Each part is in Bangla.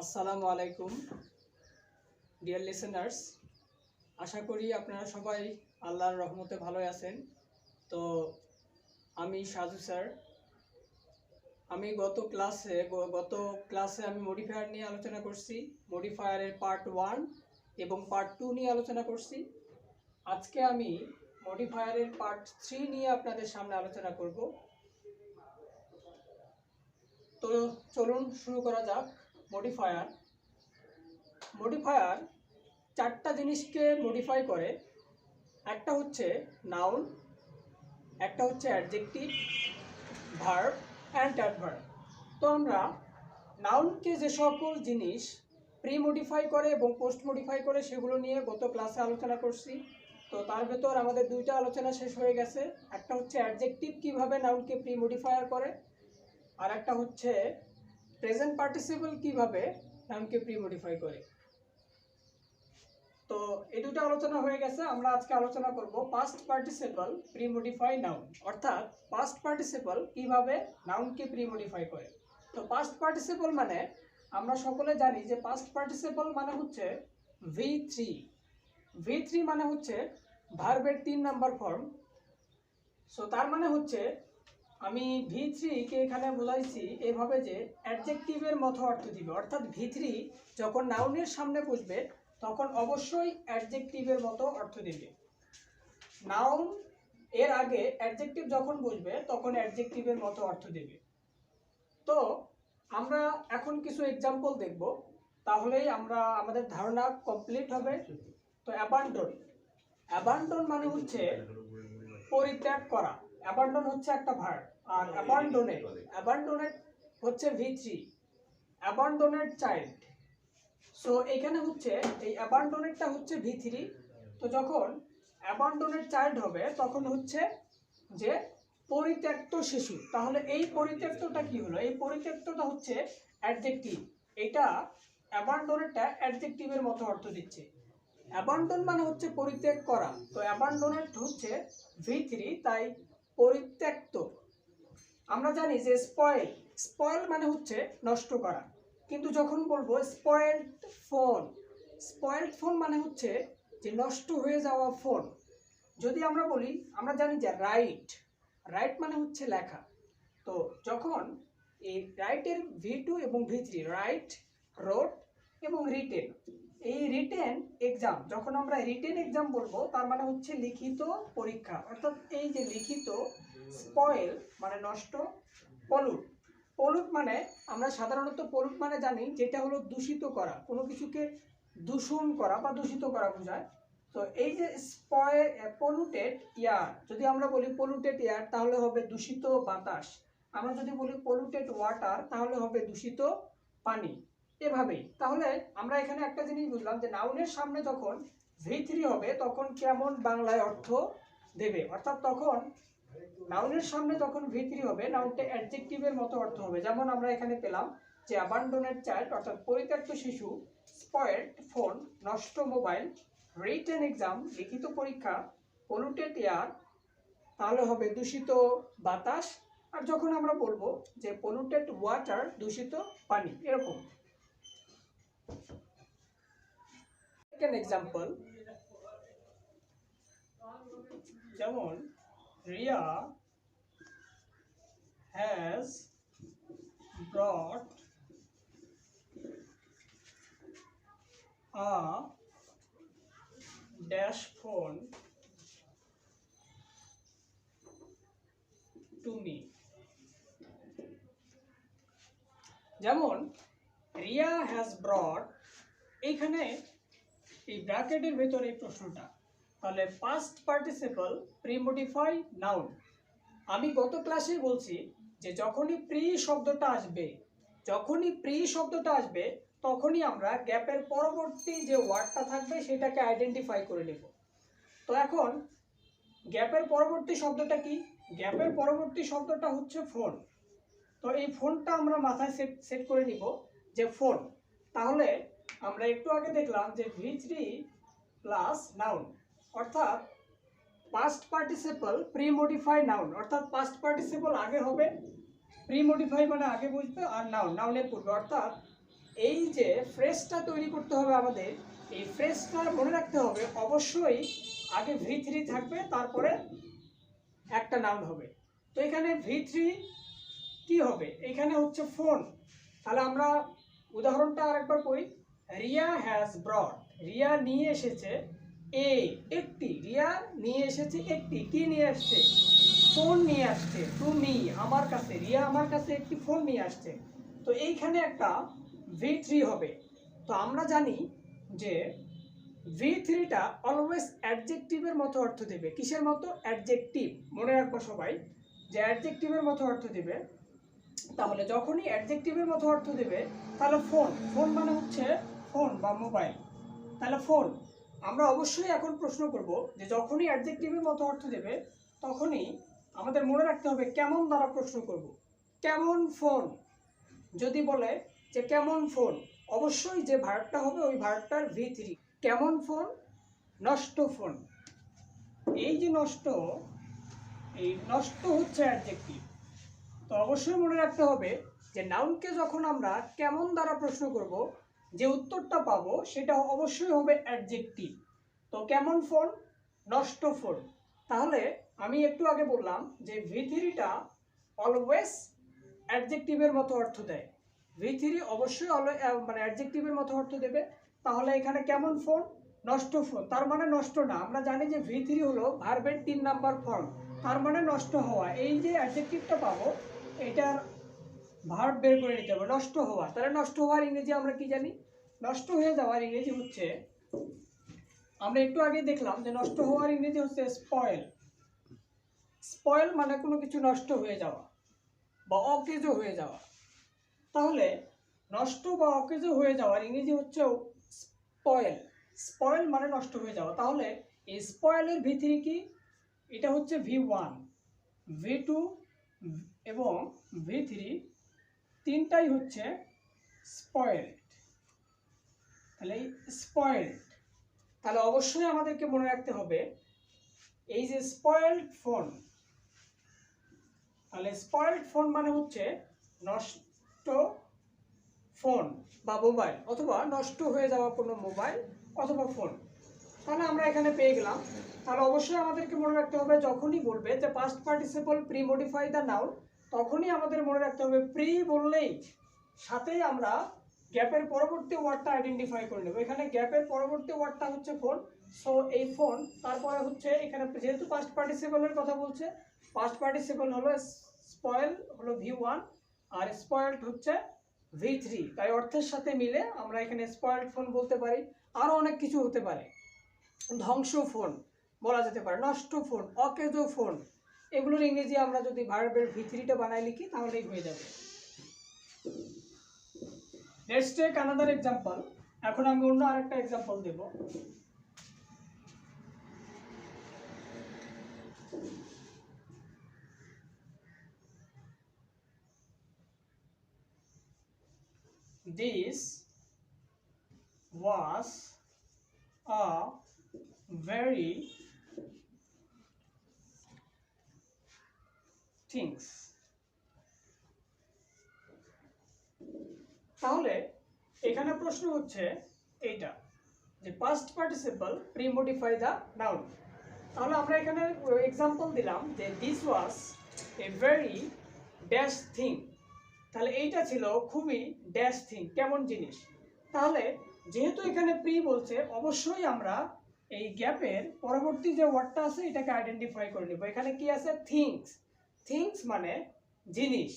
আসসালামু আলাইকুম ডিয়ার লিসেনার্স, আশা করি আপনারা সবাই আল্লাহর রহমতে ভালো আছেন। তো আমি সাজু স্যার। আমি গত ক্লাসে আমি মডিফায়ার নিয়ে আলোচনা করছি। মডিফায়ারের পার্ট 1 এবং পার্ট 2 নিয়ে আলোচনা করছি। আজকে আমি মডিফায়ারের পার্ট 3 নিয়ে আপনাদের সামনে আলোচনা করব। তো চলুন শুরু করা যাক। মডিফায়ার চারটা জিনিসকে মডিফাই করে। একটা হচ্ছে নাউন, একটা হচ্ছে অ্যাডজেক্টিভ, ভার্ব অ্যান্ড অ্যাডভার্ব। তো আমরা নাউনকে যে সকল জিনিস প্রি মডিফাই করে এবং পোস্ট মডিফাই করে সেগুলো নিয়ে গত ক্লাসে আলোচনা করছি। তো তার ভেতর আমাদের দুইটা আলোচনা শেষ হয়ে গেছে। একটা হচ্ছে অ্যাডজেক্টিভ কিভাবে নাউনকে প্রি মডিফায়ার করে, আর একটা হচ্ছে প্রেজেন্ট পার্টিসিপল কিভাবে নাউনকে প্রি মডিফাই করে। তো এই দুটো আলোচনা হয়ে গেছে। আমরা আজকে আলোচনা করব past participle pre modify noun, অর্থাৎ পাস্ট পার্টিসিপল কিভাবে নাউনকে প্রি মডিফাই করে। তো পাস্ট পার্টিসিপল মানে আমরা সকলে জানি যে পাস্ট পার্টিসিপল মানে হচ্ছে V3 মানে হচ্ছে ভার্বের 3 নাম্বার ফর্ম। সো তার মানে হচ্ছে আমি V3 কে এখানে বোঝাইছি এভাবে যে অ্যাডজেক্টিভের মতো অর্থ দিবে, অর্থাৎ V3 যখন নাউনের সামনে বসবে তখন অবশ্যই অ্যাডজেক্টিভের মতো অর্থ দেবে। নাউন এর আগে অ্যাডজেক্টিভ যখন বসবে তখন অ্যাডজেক্টিভের মতো অর্থ দেবে। তো আমরা এখন কিছু এক্সাম্পল দেখব, তাহলেই আমাদের ধারণা কমপ্লিট হবে। তো অ্যাবান্ডন মানে হচ্ছে পরিত্যাগ করা। অ্যাবান্ডন হচ্ছে একটা ভার্ব, আর অ্যাবান্ডনেট হচ্ছে V3, অ্যাবান্ডনেট চাইল্ড। সো এখানে হচ্ছে এই অ্যাবান্ডনেটটা হচ্ছে V3। তো যখন অ্যাবান্ডনেট চাইল্ড হবে তখন হচ্ছে যে পরিত্যক্ত শিশু। তাহলে এই পরিত্যক্তটা কি হলো? এই পরিত্যক্তটা হচ্ছে অ্যাডজেক্টিভ। এটা অ্যাবান্ডনেটটা অ্যাডজেক্টিভের মতো অর্থ দিচ্ছে। অ্যাবান্ডন মানে হচ্ছে পরিত্যাগ করা, তো অ্যাবান্ডনেট হচ্ছে V3, তাই পরিত্যক্ত। আমরা জানি যে স্পয়েল মানে হচ্ছে নষ্ট করা, কিন্তু যখন বলবো স্পয়েলড ফোন মানে হচ্ছে যে নষ্ট হয়ে যাওয়া ফোন। যদি আমরা বলি, আমরা জানি যে রাইট মানে হচ্ছে লেখা। তো যখন এই রাইটের V2 এবং V3, রাইট, রোট এবং রিটেন, এই রিটেন এক্সাম, যখন আমরা রিটেন এক্সাম বলবো তার মানে হচ্ছে লিখিত পরীক্ষা। অর্থাৎ এই যে লিখিত, স্পয়েল মানে নষ্ট, পলুট মানে আমরা সাধারণত পলুট মানে জানি যেটা হলো দূষিত করা, কোনো কিছুকে দূষণ করা বা দূষিত করা বোঝায়। তো এই যে পলুটেড এয়ার, যদি আমরা বলি পলুটেড এয়ার তাহলে হবে দূষিত বাতাস। আমরা যদি বলি পলুটেড ওয়াটার তাহলে হবে দূষিত পানি। এভাবেই তাহলে আমরা এখানে একটা জিনিস বুঝলাম যে নাউনের সামনে যখন V3 হবে তখন কেমন বাংলায় অর্থ দেবে, অর্থাৎ তখন নাউনের সামনে যখন V3 হবে নাউনটা অ্যাডজেক্টিভের মতো অর্থ হবে। যেমন আমরা এখানে পেলাম যে অ্যাবান্ডনেড চাইল্ড অর্থাৎ পরিত্যক্ত শিশু, স্পয়েলড ফোন নষ্ট মোবাইল, রিটেন এক্সাম লিখিত পরীক্ষা, পলুটেড এয়ার তাহলে হবে দূষিত বাতাস, আর যখন আমরা বলবো যে পলুটেড ওয়াটার দূষিত পানি। এরকম সেকেন্ড এক্সাম্পল, যেমন Riya has brought a dash phone to me। যেমন রিয়া হ্যাজ ব্রট, এইখানে এই ব্র্যাকেটের ভেতরে এই প্রশ্নটা, তাহলে past participle pre modify noun. আমি গত ক্লাসে বলছি যে যখনই প্রি শব্দটা আসবে তখনই আমরা গ্যাপের পরবর্তী যে ওয়ার্ডটা থাকবে সেটাকে আইডেন্টিফাই করে নেব। তো এখন গ্যাপের পরবর্তী শব্দটা কি? গ্যাপের পরবর্তী শব্দটা হচ্ছে ফোন। তো এই ফোনটা আমরা মাথায় সেট করে নিব যে ফোন। তাহলে আমরা একটু আগে দেখলাম যে V3 প্লাস নাউন, অর্থাৎ past participle pre modify noun, অর্থাৎ পাস্ট পার্টিসিপল আগে হবে, প্রি মডিফাই মানে আগে বুঝবে, আর নাউনের পূর্বে, অর্থাৎ এই যে ফ্রেজটা তৈরি করতে হবে আমাদের, এই ফ্রেজটা মনে রাখতে হবে অবশ্যই আগে V3 থাকবে, তারপরে একটা নাউন হবে। তো এখানে V3 কি হবে, এখানে হচ্ছে ফোন। তাহলে আমরা উদাহরণটা আরেকবার করি। রিয়া হ্যাজ ব্রট, রিয়া নিয়ে এসেছে একটি, রিয়া নিয়ে এসেছে একটি, কি নিয়ে আসছে, ফোন নিয়ে আসছে, টু মি, আমার কাছে, রিয়া আমার কাছে একটি ফোন নিয়ে আসছে। তো এইখানে একটা V3 হবে। তো আমরা জানি যে V3টা অলওয়েজ অ্যাডজেক্টিভের মতো অর্থ দেবে। কিসের মতো, অ্যাডজেক্টিভ, মনে রাখবো সবাই যে অ্যাডজেক্টিভের মতো অর্থ দেবে। তাহলে যখনই অ্যাডজেক্টিভের মতো অর্থ দেবে, তাহলে ফোন, ফোন মানে হচ্ছে ফোন বা মোবাইল, তাহলে ফোন। আমরা অবশ্যই এখন প্রশ্ন করব যে যখনই অ্যাডজেক্টিভের মতো অর্থ দেবে, তখনই আমাদের মনে রাখতে হবে কেমন দ্বারা প্রশ্ন করব। কেমন ফোন, যদি বলে যে কেমন ফোন, অবশ্যই যে ভার্বটা হবে ওই ভার্বটার V3। কেমন ফোন, নষ্ট ফোন। এই যে নষ্ট, এই নষ্ট হচ্ছে অ্যাডজেক্টিভ। তো অবশ্যই মনে রাখতে হবে যে নাউনকে যখন আমরা কেমন দ্বারা প্রশ্ন করব, যে উত্তরটা পাবো সেটা অবশ্যই হবে অ্যাডজেক্টিভ। তো কেমন ফোন, নষ্ট ফোন। তাহলে আমি একটু আগে বললাম যে V3টা অলওয়েজ অ্যাডজেক্টিভের মতো অর্থ দেয়। V3 অবশ্যই মানে অ্যাডজেক্টিভের মতো অর্থ দেবে। তাহলে এখানে কেমন ফোন, নষ্ট ফোন, তার মানে নষ্ট না। আমরা জানি যে V3 হলো ভার্বের 3 নাম্বার ফর্ম, তার মানে নষ্ট হওয়া। এই যে অ্যাডজেক্টিভটা পাবো, এটার ভার্ব বের করে নিতে হবে, নষ্ট হওয়া। তাহলে নষ্ট হওয়ার ইংরেজি আমরা কি জানি, নষ্ট হয়ে যাওয়ার ইংরেজি হচ্ছে, আমরা একটু আগে দেখলাম যে নষ্ট হওয়ার ইংরেজি হচ্ছে স্পয়েল। স্পয়েল মানে কোনো কিছু নষ্ট হয়ে যাওয়া বা অকেজো হয়ে যাওয়া। তাহলে নষ্ট বা অকেজো হয়ে যাওয়ার ইংরেজি হচ্ছে স্পয়েল। স্পয়েল মানে নষ্ট হয়ে যাওয়া। তাহলে এই স্পয়েলের V3 কি, এটা হচ্ছে V1, V2 এবং V3, তিনটাই হচ্ছে স্পয়েলড। তাহলে এই স্পয়েলড, তাহলে অবশ্যই আমাদেরকে মনে রাখতে হবে এই যে স্পয়েলড ফোন, তাহলে স্পয়েলড ফোন মানে হচ্ছে নষ্ট ফোন বা মোবাইল, অথবা নষ্ট হয়ে যাওয়া কোনো মোবাইল অথবা ফোন। তাহলে আমরা এখানে পেয়ে গেলাম। তাহলে অবশ্যই আমাদেরকে মনে রাখতে হবে যখনই বলবে যে past participle pre modify the noun, তখনই আমাদের মনে রাখতে হবে প্রি বললেই সাথেই আমরা গ্যাপের পরবর্তী ওয়ার্ডটা আইডেন্টিফাই করে নেব। এখানে গ্যাপের পরবর্তী ওয়ার্ডটা হচ্ছে ফোন। সো এই ফোন, তারপরে হচ্ছে এখানে যেহেতু পাস্ট পার্টিসিপলের কথা বলছে, পাস্ট পার্টিসিপল হলো স্পয়েল হলো V1 আর স্পয়েলড হচ্ছে V3, তাই অর্থের সাথে মিলে আমরা এখানে স্পয়েলড ফোন বলতে পারি। আরো অনেক কিছু হতে পারে, ধ্বংস ফোন বলা যেতে পারে, নষ্ট ফোন, অকেজো ফোন। এগুলোর ইংরেজি আমরা যদি ভার্বের V3টা বানাই লিখি তাহলেই হয়ে যাবে। Let's take another example. এখন আমি অন্য আরেকটা এক্সাম্পল দেব। This was a very things। তাহলে এখানে প্রশ্ন হচ্ছে এইটা যে past participle pre modify the noun. তাহলে আমরা এখানে এক্সাম্পল দিলাম যে this was a very dash thing. তাহলে এইটা ছিল খুবই ড্যাশ থিং, কেমন জিনিস। তাহলে যেহেতু এখানে প্রি বলছে, অবশ্যই আমরা এই গ্যাপের পরবর্তী যে ওয়ার্ডটা আছে এটাকে আইডেন্টিফাই করে নিব। এখানে কি আছে, থিংস। থিংস মানে জিনিস,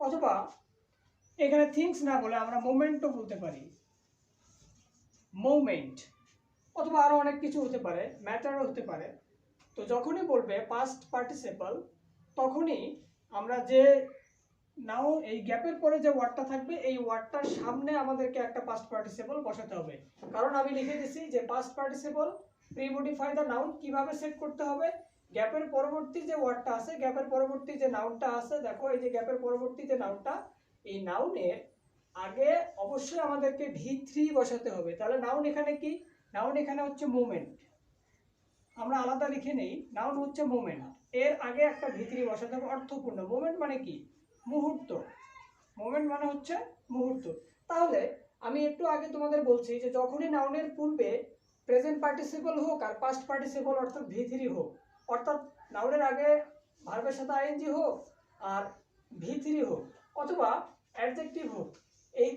অথবা এখানে থিংস না বলে আমরা মোমেন্টও বলতে পারি, মোমেন্ট, অথবা আরো অনেক কিছু হতে পারে, ম্যাটারও হতে পারে। তো যখনই বলবে পাস্ট পার্টিসিপল, তখনই আমরা যে নাও এই গ্যাপের পরে যে ওয়ার্ডটা থাকবে এই ওয়ার্ডটার সামনে আমাদেরকে একটা পাস্ট পার্টিসিপল বসাতে হবে। কারণ আমি লিখে দিছি যে past participle pre modify the noun কিভাবে সেট করতে হবে। গ্যাপের পরবর্তী যে ওয়ার্ডটা আছে, গ্যাপের পরবর্তী যে নাউনটা আছে, দেখো এই যে গ্যাপের পরবর্তী যে নাউনটা, এই নাউনের আগে অবশ্যই আমাদেরকে V3 বসাতে হবে। তাহলে নাউন এখানে কি, নাউন এখানে হচ্ছে মুভমেন্ট। আমরা আলাদা লিখে নেই, নাউন হচ্ছে মুভমেন্ট, এর আগে একটা V3 বসাতে হবে অর্থপূর্ণ। মুভমেন্ট মানে কি, মুহূর্ত। মোমেন্ট মানে হচ্ছে মুহূর্ত। তাহলে আমি একটু আগে তোমাদের বলছি যে যখনই নাউনের পূর্বে প্রেজেন্ট পার্টিসিপল হোক আর পাস্ট পার্টিসিপল অর্থাৎ V3 হোক, অর্থাৎ নাউনের আগে ভার্বের সাথে আইএনজি হোক আর V3 হোক অথবা অ্যাডজেক্টিভ হোক, এই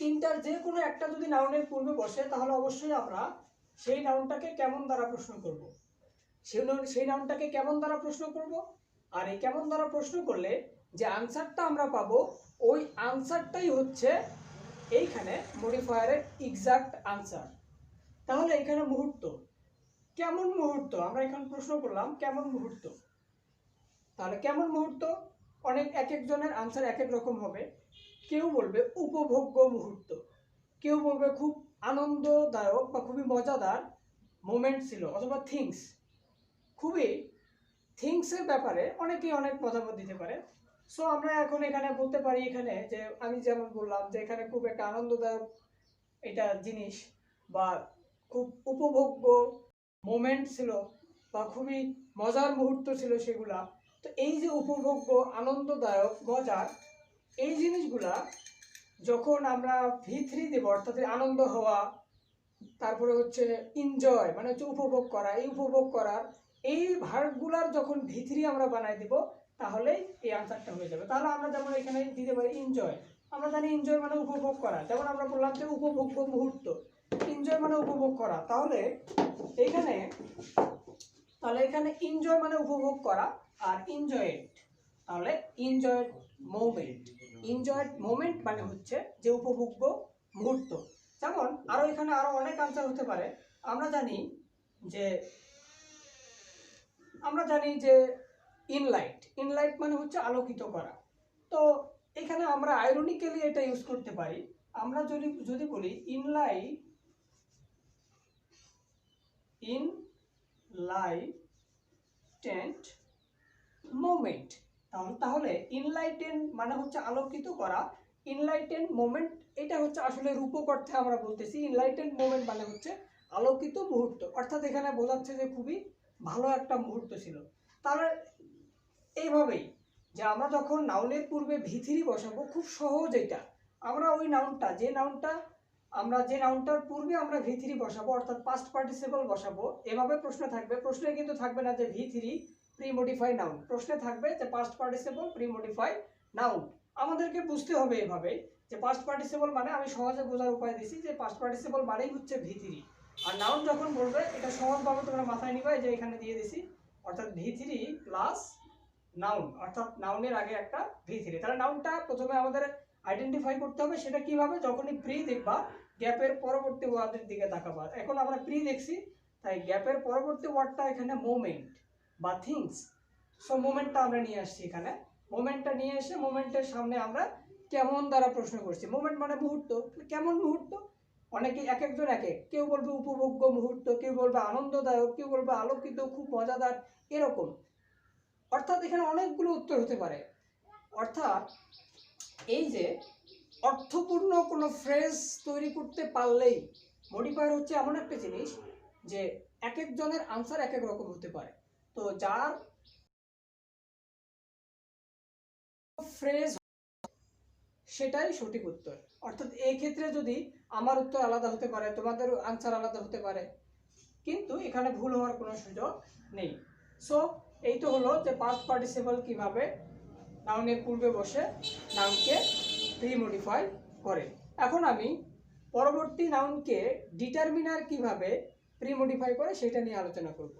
তিনটার যে কোনো একটা যদি নাউনের পূর্বে বসে তাহলে অবশ্যই আমরা সেই নাউনটাকে কেমন দ্বারা প্রশ্ন করব। সেই নাউনটাকে কেমন দ্বারা প্রশ্ন করব, আর এই কেমন দ্বারা প্রশ্ন করলে যে আনসারটা আমরা পাবো ওই আনসারটাই হচ্ছে এইখানে মডিফায়ারের এক্সাক্ট আনসার। তাহলে এখানে মুহূর্ত, কেমন মুহূর্ত আমরা এখানে প্রশ্ন করলাম, কেমন মুহূর্ত। তাহলে কেমন মুহূর্ত, অনেক এক একজনের আনসার এক এক রকম হবে। কেউ বলবে উপভোগ্য মুহূর্ত, কেউ বলবে খুব আনন্দদায়ক বা খুবই মজাদার মোমেন্ট ছিল, অথবা থিংস, খুবই থিংসের ব্যাপারে অনেকেই অনেক মতামত দিতে পারে। সো আমরা এখন এখানে বলতে পারি এখানে যে আমি যেমন বললাম যে এখানে খুব একটা আনন্দদায়ক এটা জিনিস বা খুব উপভোগ্য মোমেন্ট ছিল বা খুবই মজার মুহূর্ত ছিল সেগুলা। তো এই যে উপভোগ্য, আনন্দদায়ক, মজার এই জিনিসগুলা যখন আমরা V3 দেব, অর্থাৎ আনন্দ হওয়া, তারপরে হচ্ছে এনজয় মানে হচ্ছে উপভোগ করা, এই উপভোগ করার এই ভার্বগুলার যখন V3 আমরা বানাই দেব তাহলেই এই আনসারটা হয়ে যাবে। তাহলে আমরা যেমন এখানে দিতে পারি এনজয়, আমরা জানি এনজয় মানে উপভোগ করা, যেমন আমরা বললাম যে উপভোগ্য মুহূর্ত, এনজয় মানে উপভোগ করা। তাহলে এখানে এনজয় মানে উপভোগ করা আর এনজয়েড, তাহলে এনজয়েড মোমেন্ট, এনজয়েড মোমেন্ট মানে হচ্ছে যে উপভোগ্য মুহূর্ত। যেমন আরো এখানে আরো অনেক আনসার হতে পারে। আমরা জানি যে ইনলাইট, ইনলাইট মানে হচ্ছে আলোকিত করা। তো এখানে আমরা আইরনিক্যালি এটা ইউজ করতে পারি। আমরা যদি বলি ইনলাইটেন্ট মোমেন্ট, তাহলে ইনলাইটেন মানে হচ্ছে আলোকিত করা, ইনলাইটেন্ট মোমেন্ট এটা হচ্ছে আসলে রূপক অর্থে আমরা বলতেছি ইনলাইটেন্ট মোমেন্ট মানে হচ্ছে আলোকিত মুহূর্ত, অর্থাৎ এখানে বোঝাচ্ছে যে খুবই ভালো একটা মুহূর্ত ছিল। তাহলে এইভাবেই যে আমরা যখন নাউনের পূর্বে V3 বসাবো, খুব সহজ এটা, আমরা ওই নাউনটা যে নাউনটার পূর্বে আমরা V3 বসাবো অর্থাৎ পাস্ট পার্টিসিপল বসাবো, এভাবে প্রশ্ন থাকবে। প্রশ্নে কিন্তু থাকবে না যে V3 প্রি মডিফাই নাউন, প্রশ্নে থাকবে যে past participle pre modify noun. আমাদেরকে বুঝতে হবে এভাবে যে পাস্ট পার্টিসিপল মানে, আমি সহজে বোঝার উপায় দিছি যে পাস্ট পার্টিসিপল মানেই হচ্ছে V3, আর নাউন যখন বলবে এটা সহজভাবে তোমরা মাথায় নিবা, যে এখানে দিয়ে দিছি অর্থাৎ V3 প্লাস নাউন, অর্থাৎ নাউনের আগে একটা V3। তাহলে নাউনটা প্রথমে আমাদের আইডেন্টিফাই করতে হবে, সেটা কিভাবে, যখনই প্রি দেখবা গ্যাপের পরবর্তী ওয়ার্ডের দিকে তাকাবা। এখন আমরা প্রি দেখছি, তাই গ্যাপের পরবর্তী ওয়ার্ডটা এখানে মোমেন্ট বা থিংস। সো মোমেন্টটা আমরা নিয়ে আসছি এখানে, মোমেন্টটা নিয়ে এসে মোমেন্টের সামনে আমরা কেমন দ্বারা প্রশ্ন করছি। মোমেন্ট মানে মুহূর্ত, কেমন মুহূর্ত, অনেকে এক একজন এক এক, কেউ বলবে উপভোগ্য মুহূর্ত, কেউ বলবে আনন্দদায়ক, কেউ বলবে আলোকিত, খুব মজাদার, এরকম। অর্থাৎ এখানে অনেকগুলো উত্তর হতে পারে। অর্থাৎ এই যে অর্থপূর্ণ কোনো ফ্রেজ তৈরি করতে পারলেই মডিফায়ার হচ্ছে এমন একটা জিনিস যে এক একজনের আনসার এক এক রকম হতে পারে। তো যার ফ্রেজ সেটাই সঠিক উত্তর। অর্থাৎ এই ক্ষেত্রে যদি আমার উত্তর আলাদা হতে পারে, তোমাদের আনসার আলাদা হতে পারে, কিন্তু এখানে ভুল হওয়ার কোনো সুযোগ নেই। সো এই তো হলো যে পাস্ট পার্টিসিপল কিভাবে নাউনের পূর্বে বসে নাউনকে প্রি মডিফাই করে। এখন আমি পরবর্তী নাউনকে ডিটারমিনার কিভাবে প্রি মডিফাই করে সেটা নিয়ে আলোচনা করব।